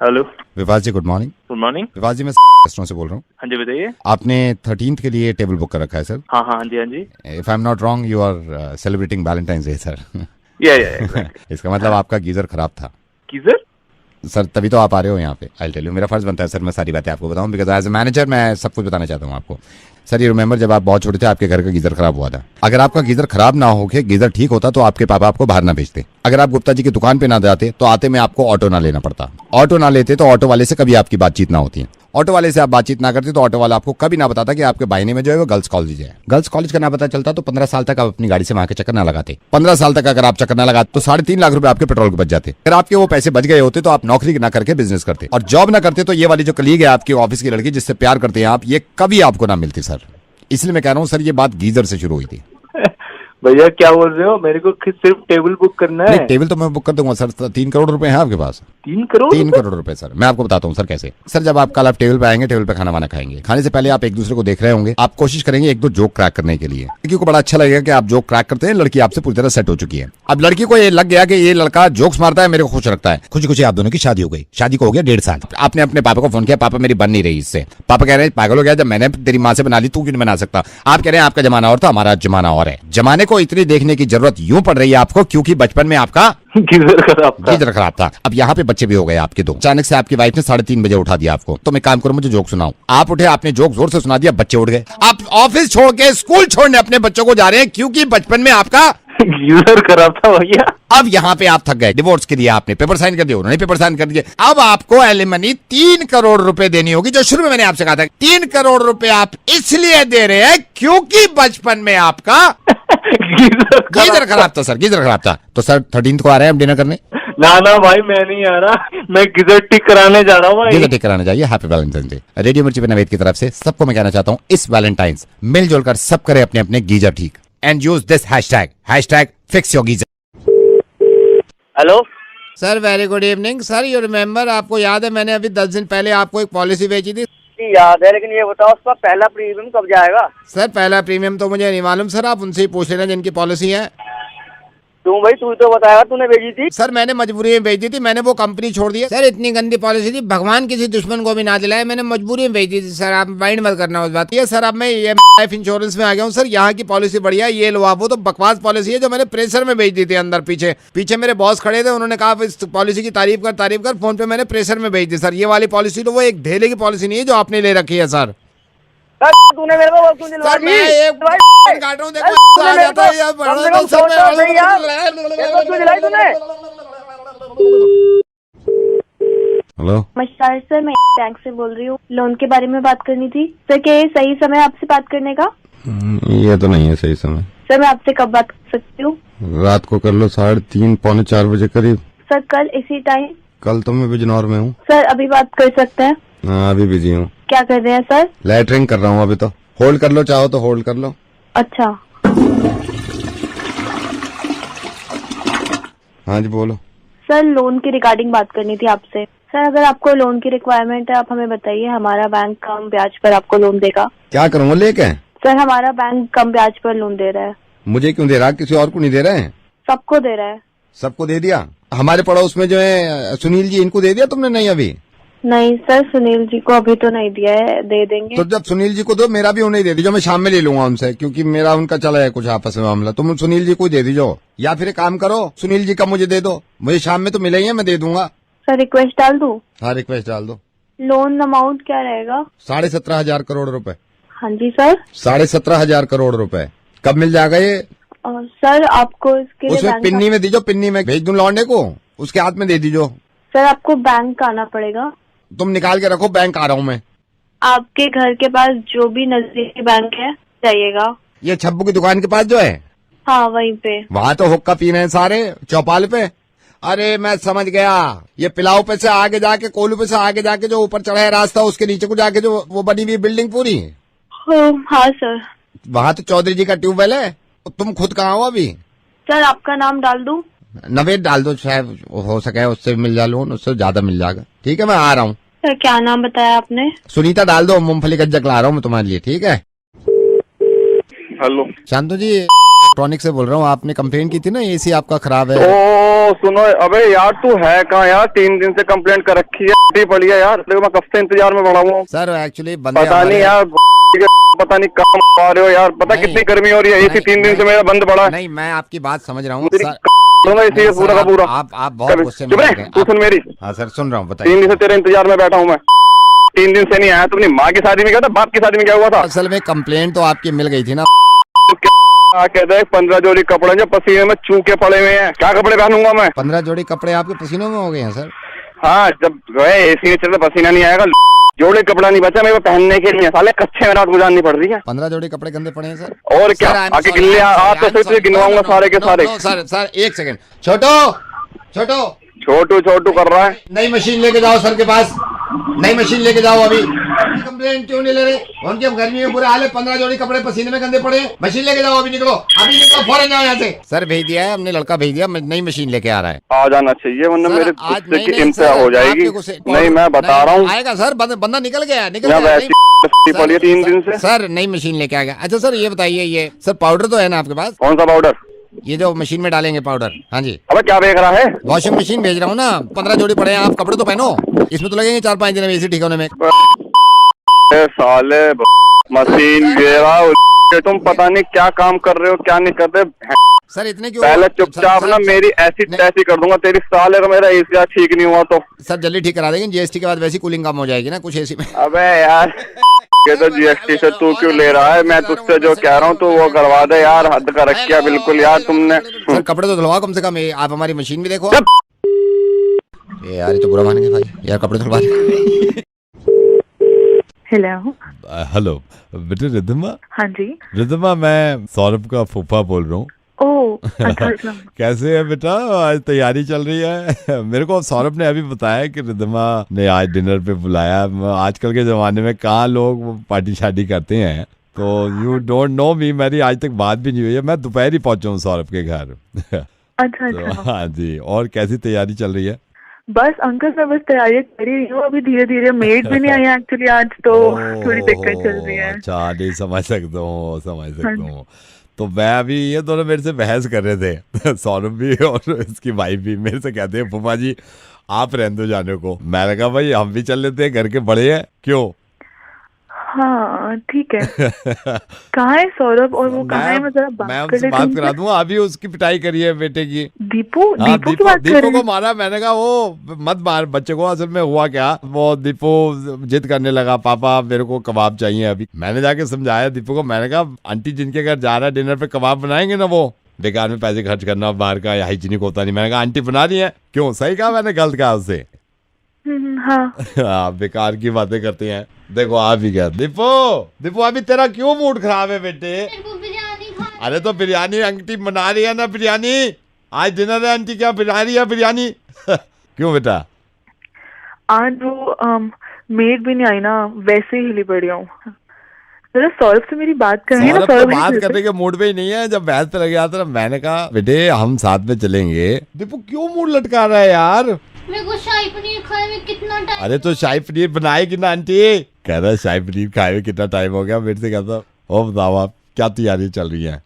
Hello Vivas ji, good morning. Good morning. Vivas ji, मैं रेस्टोरेंट से बोल रहा हूँ। हाँ जी बताइए। आपने 13th के लिए टेबल बुक कर रखा है सर? हाँ हाँ हाँ जी हाँ जी। If I am not wrong, you are celebrating Valentine's Day sir. या इसका मतलब आपका गीजर खराब था। गीजर सर तभी तो आप आ रहे हो यहाँ पे। आई टेल यू, मेरा फर्ज बनता है सर मैं सारी बातें आपको बताऊं, बिकॉज एज ए मैनेजर मैं सब कुछ बताना चाहता हूँ आपको। सर ये रिमेंबर, जब आप बहुत छोटे थे आपके घर का गीजर खराब हुआ था। अगर आपका गीजर खराब ना होके गीजर ठीक होता तो आपके पापा आपको बाहर ना भेजते। अगर आप गुप्ता जी की दुकान पे ना जाते तो आते में आपको ऑटो ना लेना पड़ता। ऑटो ना लेते तो ऑटो वाले से कभी आपकी बातचीत ना होती। ऑटो वाले से आप बातचीत ना करते तो ऑटो वाला आपको कभी ना बताता कि आपके बायने में जो है वो गर्ल्स कॉलेज है। गर्ल्स कॉलेज का ना पता चलता तो 15 साल तक आप अपनी गाड़ी से वहां के चक्कर ना लगाते। 15 साल तक अगर आप चक्कर ना लगाते तो 3.5 लाख रुपए आपके पेट्रोल के बच जाते। अगर आपके वो पैसे बच गए होते तो आप नौकरी ना करके बिजनेस करते, और जॉब ना करते तो ये वाली जो कलीग है आपकी ऑफिस की लड़की जिससे प्यार करते हैं आप, ये कभी आपको ना मिलती सर। इसलिए मैं कह रहा हूँ सर, ये बात गीजर से शुरू हुई थी। भैया क्या बोल रहे हो, मेरे को सिर्फ टेबल बुक करना है। टेबल तो मैं बुक कर दूंगा सर। 3 करोड़ रुपए हैं आपके पास? 3 करोड़? 3 करोड़ रुपए सर। मैं आपको बताता हूँ सर कैसे। सर जब आप कल आप टेबल पे आएंगे, टेबल पे खाना वाना खाएंगे, खाने से पहले आप एक दूसरे को देख रहे होंगे, आप कोशिश करेंगे 1-2 जोक क्रैक करने के लिए। लड़की को बड़ा अच्छा लगेगा कि आप जोक क्रैक करते हैं, लड़की आपसे पूरी तरह सेट हो चुकी है। अब लड़की को ये लग गया कि ये लड़का जोक्स मारता है, मेरे को खुश रखता है। खुशी खुशी आप दोनों की शादी हो गई। शादी को हो गया 1.5 साल। आपने अपने पापा को फोन किया, पापा मेरी बन नहीं रही इससे। पापा कह रहे हैं पागल हो गया, जब मैंने तेरी माँ से बना ली तू क्यों नहीं बना सकता? आप कह रहे हैं आपका जमाना और था, हमारा जमाना और है। जमाने को इतनी देखने की जरूरत यूं पड़ रही है आपको क्योंकि बचपन में आपका गीजर खराब था। अब यहाँ पे बच्चे भी हो गए आपके 2। अचानक से आपकी वाइफ ने 3:30 बजे उठा दिया आपको। तो मैं काम करूं, मुझे जोक सुनाओ। आप उठे, आपने जोक जोर से सुना दिया, बच्चे उठ गए। आप ऑफिस छोड़ के स्कूल छोड़ने अपने बच्चों को जा रहे हैं क्योंकि बचपन में आपका गीजर खराब था भैया। अब यहाँ पे आप थक गए, डिवोर्स के लिए आपने पेपर साइन कर दिए, उन्होंने पेपर साइन कर दिए। अब आपको एलिमनी 3 करोड़ रुपए देनी होगी, जो शुरू में मैंने आपसे कहा था। 3 करोड़ रुपए आप इसलिए दे रहे हैं क्योंकि बचपन में आपका गीजर खराब था सर। गीजर खराब था। तो सर 13th को आ रहे हैं हम डिनर करने? ना ना भाई मैं नहीं आ रहा, मैं गीजर ठीक कराने जा रहा हूँ भाई। गीजर ठीक कराने जाइए। Happy Valentine day. रेडियो मिर्ची पे नवेद की तरफ से सबको मैं कहना चाहता हूँ, इस वैलेंटाइंस मिलजुल कर सब करे अपने अपने गीजर ठीक। And use this hashtag fix your geyser. Hello sir, very good evening sir. You remember, आपको याद है मैंने अभी 10 दिन पहले आपको एक पॉलिसी बेची थी? याद है, लेकिन ये बताओ उसका पहला प्रीमियम कब जाएगा? सर पहला प्रीमियम तो मुझे नहीं मालूम सर, आप उनसे ही पूछ लेना जिनकी पॉलिसी है। तू भाई तू तो बताएगा, तूने भेजी थी। सर मैंने मजबूरी में भेज दी थी, मैंने वो कंपनी छोड़ दी। सर इतनी गंदी पॉलिसी थी, भगवान किसी दुश्मन को भी ना दिलाए, मैंने मजबूरी में भेज दी थी सर। आप माइंड मत करना उस बात। ये सर अब मैं ये लाइफ इंश्योरेंस में आ गया हूँ सर। यहाँ की पॉलिसी बढ़िया है, ये लो आप। वो तो बकवास पॉलिसी है जो मैंने प्रेशर में भेज दी थी। अंदर पीछे मेरे बॉस खड़े थे, उन्होंने कहा इस पॉलिसी की तारीफ कर। फोन पे मैंने प्रेशर में भेज दी सर। ये वाली पॉलिसी तो वो एक ढेले की पॉलिसी नहीं है जो आपने ले रखी है सर। तूने मेरे को क्यों दिलवा दी? काट रहा हूँ, देखो आ जाता है यार। हेलो नमस्कार सर, मैं बैंक से बोल रही हूँ। लोन के बारे में बात करनी थी सर। क्या ये सही समय है आपसे बात करने का? ये तो नहीं है सही समय। सर मैं आपसे कब बात कर सकती हूँ? रात को कर लो 3:30 पौने 4 बजे करीब। सर कल इसी टाइम? कल तो मैं बिजनौर में हूँ। सर अभी बात कर सकते हैं? हाँ अभी बिजी हूँ। क्या कर रहे हैं सर? लैटरिंग कर रहा हूँ अभी तो। होल्ड कर लो, चाहो तो होल्ड कर लो। अच्छा हाँ जी बोलो। सर लोन की रिगार्डिंग बात करनी थी आपसे। सर अगर आपको लोन की रिक्वायरमेंट है आप हमें बताइए, हमारा बैंक कम ब्याज पर आपको लोन देगा। क्या करूँ लेके? सर हमारा बैंक कम ब्याज पर लोन दे रहा है। मुझे क्यों दे रहा, किसी और को नहीं दे रहे हैं? सबको दे रहा है। सबको दे दिया? हमारे पड़ोस में जो है सुनील जी, इनको दे दिया तुमने? नहीं अभी नहीं सर, सुनील जी को अभी तो नहीं दिया है, दे देंगे। तो जब सुनील जी को दो, मेरा भी उन्हें दे दीजिए, मैं शाम में ले लूंगा उनसे, क्योंकि मेरा उनका चला है कुछ आपस में मामला। तुम सुनील जी को दे दीजिए, या फिर एक काम करो सुनील जी का मुझे दे दो, मुझे शाम में तो मिले ही है, मैं दे दूंगा। सर रिक्वेस्ट डाल दूं? हाँ रिक्वेस्ट डाल दो। लोन अमाउंट क्या रहेगा? 17,500 करोड़ रुपए। हाँ जी सर। 17,500 करोड़ रुपए। कब मिल जाएगा ये? सर आपको इसके लिए उसमें पिन्नी में दीजो, पिन्नी में भेज दूं लौंडे को, उसके हाथ में दे दीजो। सर आपको बैंक आना पड़ेगा। तुम निकाल के रखो, बैंक आ रहा हूँ मैं। आपके घर के पास जो भी नजदीकी बैंक है जाइएगा। ये छब्बू की दुकान के पास जो है? हाँ वहीं पे। वहाँ तो हुक्का पी रहे हैं सारे चौपाल पे। अरे मैं समझ गया, ये पिलाऊ पे से आगे जाके, कोलू पे से आगे जाके जो ऊपर चढ़ा है रास्ता, उसके नीचे को जाके जो वो बनी हुई बिल्डिंग पूरी। हाँ सर। वहाँ तो चौधरी जी का ट्यूबवेल है। तुम खुद कहाँ हो अभी? सर आपका नाम डाल दूं? नवेद डाल दो, शायद हो सके उससे मिल जा लोन, उससे ज्यादा मिल जाएगा। ठीक है मैं आ रहा हूँ। सर क्या नाम बताया आपने? सुनीता डाल दो, मूंगफली गज्जा ला रहा हूँ मैं तुम्हारे लिए, ठीक है? हेलो शांतु जी, इलेक्ट्रॉनिक से बोल रहा हूँ। आपने कंप्लेन की थी ना, एसी आपका खराब है। ओ सुनो, अबे यार तू है कहाँ यार? 3 दिन से कंप्लेंट कर रखी है, पड़ी है यार। देखो मैं कब से इंतजार में पड़ा हुआ। सर एक्चुअली पता नहीं यार, पता नहीं कहाँ आ रहे हो यार। पता कितनी गर्मी हो रही है, एसी 3 दिन से मेरा बंद पड़ा है। नहीं, मैं आपकी बात समझ रहा हूँ। पूरा का पूरा आप बहुत गुस्से में हैं। तू सुन मेरी। हाँ सर, सुन रहा हूँ, बताइए। 3 दिन से तेरे इंतजार में बैठा हूँ मैं। 3 दिन से नहीं आया। तुमने माँ की शादी में क्या था, बाप की शादी में क्या हुआ था? असल में कंप्लेंट तो आपकी मिल गई थी ना। कहते हैं 15 जोड़ी कपड़े जो पसीने में चूके पड़े हुए हैं, क्या कपड़े पहनूंगा मैं? 15 जोड़ी कपड़े आपके पसीनों में हो गए हैं सर? हाँ, जब गए एसी में चलते पसीना नहीं आएगा। जोड़े कपड़ा नहीं बचा मेरे को पहनने के लिए, साले कच्चे में रात गुजारनी पड़ रही है। 15 जोड़ी कपड़े गंदे पड़े हैं सर। और क्या आके गिल्ले आप तो सिर्फ गिनवाऊंगा सारे के सारे। सर 1 सेकंड, छोटो छोटू कर रहा है। नई मशीन लेके जाओ सर के पास, नई मशीन लेके जाओ। अभी कंप्लेंट क्यों नहीं ले रहे? उनके गर्मी में बुरा हाल है, 15 जोड़ी कपड़े पसीने में गंदे पड़े हैं। मशीन लेके जाओ, अभी निकलो, अभी निकलो, फौरन जाओ यहाँ से। सर भेज दिया है हमने, लड़का भेज दिया, नई मशीन लेके आ रहा है। आ जाना चाहिए वरना मेरे गुस्से की इंतहा हो जाएगी। नहीं मैं बता रहा हूँ, आएगा सर, बंदा निकल गया 3 दिन से। सर नई मशीन लेके आ गया। अच्छा सर ये बताइए, ये सर पाउडर तो है ना आपके पास? कौन सा पाउडर? ये जो मशीन में डालेंगे पाउडर। हाँ जी। अबे क्या देख रहा है? वॉशिंग मशीन भेज रहा हूँ ना, 15 जोड़ी पड़े हैं, आप कपड़े तो पहनो। इसमें तो लगेंगे 4-5 दिन में एसी ठीक होने में। साले मशीन गिरा, तुम पता नहीं क्या काम कर रहे हो क्या नहीं कर रहे। सर इतने क्यों? पहले चुपचाप ना मेरी ऐसी तैसी कर दूंगा तेरी, साले का मेरा एसी ठीक नहीं हुआ तो। सर जल्दी ठीक करा देंगे, जीएसटी के बाद वैसी कूलिंग कम हो जाएगी ना कुछ एसी में। अबे यार ये तो जीएसटी से तू क्यों ले रहा है? मैं तुझसे जो कह रहा हूँ तो वो करवा दे यार, हद कर रखी है बिल्कुल यार तुमने। सर कपड़े तो धुलवाओ कम से कम, आप हमारी मशीन भी देखो। ये यार ये तो बुरा मानेंगे भाई, यार कपड़े धुलवा दे। हेलो बेटे रिद्धिमा। हाँ जी रिद्धिमा, मैं सौरभ का फूफा बोल रहा हूँ। कैसे है बेटा, आज तैयारी चल रही है? मेरे को सौरभ ने अभी बताया कि रिद्धिमा ने आज डिनर पे बुलाया। आजकल के जमाने में कहाँ लोग पार्टी शादी करते हैं, तो यू डोंट नो मी, मेरी आज तक बात भी नहीं हुई है। मैं दोपहर ही पहुंचा हूँ सौरभ के घर। अच्छा तो, हाँ जी, और कैसी तैयारी चल रही है? बस अंकल मैं बस तैयारी कर ही रही हूँ अभी धीरे धीरे। मेड भी नहीं आई एक्चुअली आज, तो थोड़ी दिक्कत चल रही है। अच्छा, नहीं समझ सकता हूँ। तो मैं अभी, ये दोनों मेरे से बहस कर रहे थे सौरभ भी और इसकी वाइफ भी मेरे से कहते हैं फूफा जी आप रहने दो जाने को। मैंने कहा भाई हम भी चल लेते हैं, घर के बड़े हैं, क्यों? हाँ ठीक है। कहाँ है सौरभ और वो कहाँ है? मैं जरा बात करा दूंगा। अभी उसकी पिटाई करी है बेटे की। दीपू को मारा। मैंने कहा वो मत मार बच्चे को। असल में हुआ क्या, वो दीपू जिद करने लगा, पापा मेरे को कबाब चाहिए अभी। मैंने जाके समझाया दीपू को, मैंने कहा आंटी जिनके घर जा रहा है डिनर पे कबाब बनाएंगे ना, वो बेकार में पैसे खर्च करना, बाहर का हाइजीनिक होता नहीं। मैंने कहा आंटी बना रही है, क्यों? सही कहा मैंने, गलत कहा उससे? हाँ बेकार की बातें करते हैं। देखो आप ही क्या दीपू अभी तेरा क्यों मूड खराब है बेटे? अरे तो बिरयानी आंटी बना रही है ना, बिरयानी आज डिनर है, आंटी क्या बना रही है बिरयानी? क्यों बेटा? आज वो मेड भी नहीं आई ना, वैसे ही हिली पड़ी हूँ। जरा सौरभ से मेरी बात करनी ना। सौरभ बात करने के मूड पे ही नहीं है। जब बहस पे लग गया था मैंने कहा बेटे हम साथ में चलेंगे। दीपू क्यों मूड लटका रहा है यार? मेरे को शाही पनीर खाए में कितना टाइम। अरे तो शाही पनीर बनाएगी ना आंटी। कह रहा शाही पनीर खाए में कितना टाइम हो गया। मेरे से कहता ओ बताओ आप क्या तैयारी चल रही है?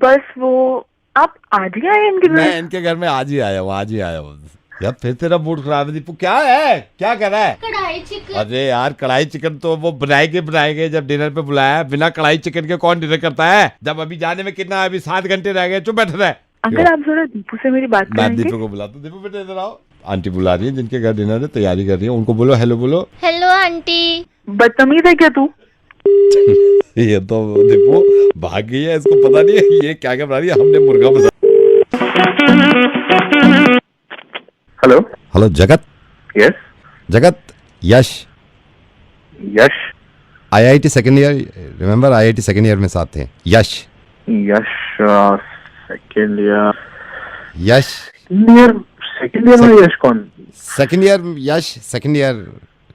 बस वो आप आज ही आए इनके घर? मैं इनके घर में आज ही आया हूँ। यार फिर तेरा मूड खराब है दीपू, क्या है, क्या कर रहा है? कढ़ाई चिकन। अरे यार कढ़ाई चिकन तो वो बनाएंगे जब डिनर पे बुलाया। बिना कढ़ाई चिकन के कौन डिनर करता है? जब अभी जाने में कितना, अभी 7 घंटे रह गए। चुप बैठ रहा है। अंकल आप जरा दीपू से मेरी बात करेंगे? मैं दीपू को बुलाता हूँ। दीपू बेटे इधर आओ। आंटी बुला रही है, जिनके घर डिनर है तैयारी कर रही है, उनको बोलो हेलो बोलो। Hello aunty. बदतमीज है क्या तू? ये तो दीपू भाग गई है, इसको पता नहीं है ये क्या बना रही है। हमने मुर्गा बना। हेलो जगत। यस जगत। यश IIT second year, remember IIT second year में साथ थे। यश सेकेंड ईयर में यश कौन? Second year Yash second year,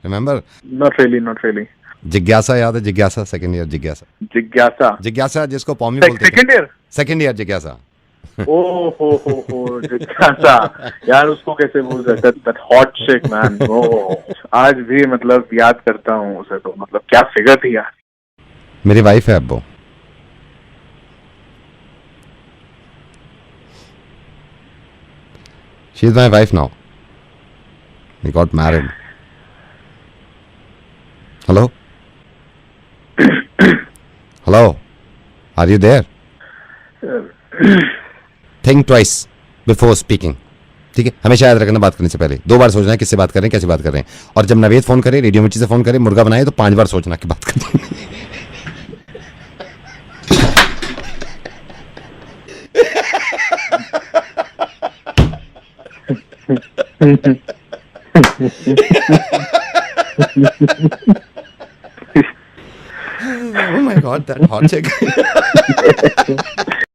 remember? Not really. जिज्ञासा याद है? जिज्ञासा सेकेंड ईयर जिज्ञासा जिसको पौमी बोलते हैं। सेकेंड ईयर जिज्ञासा ओ हो जिज्ञासा यार, उसको कैसे भूल सकता, दैट हॉट चिक मैन। ओ आज भी मतलब याद करता हूँ उसे, तो मतलब क्या फिगर थी यार। मेरी वाइफ है अब वो। She is my wife now. We got married. Hello hello, are you there? Think twice before speaking, ठीक है? हमेशा याद रखना बात करने से पहले 2 बार सोचना है किससे बात कर रहे हैं, कैसे बात कर रहे हैं। और जब नवेद फोन करे, रेडियो मिर्ची से फोन करे, मुर्गा बनाए, तो 5 बार सोचना कि बात करते हैं। Oh my God, that hot chick.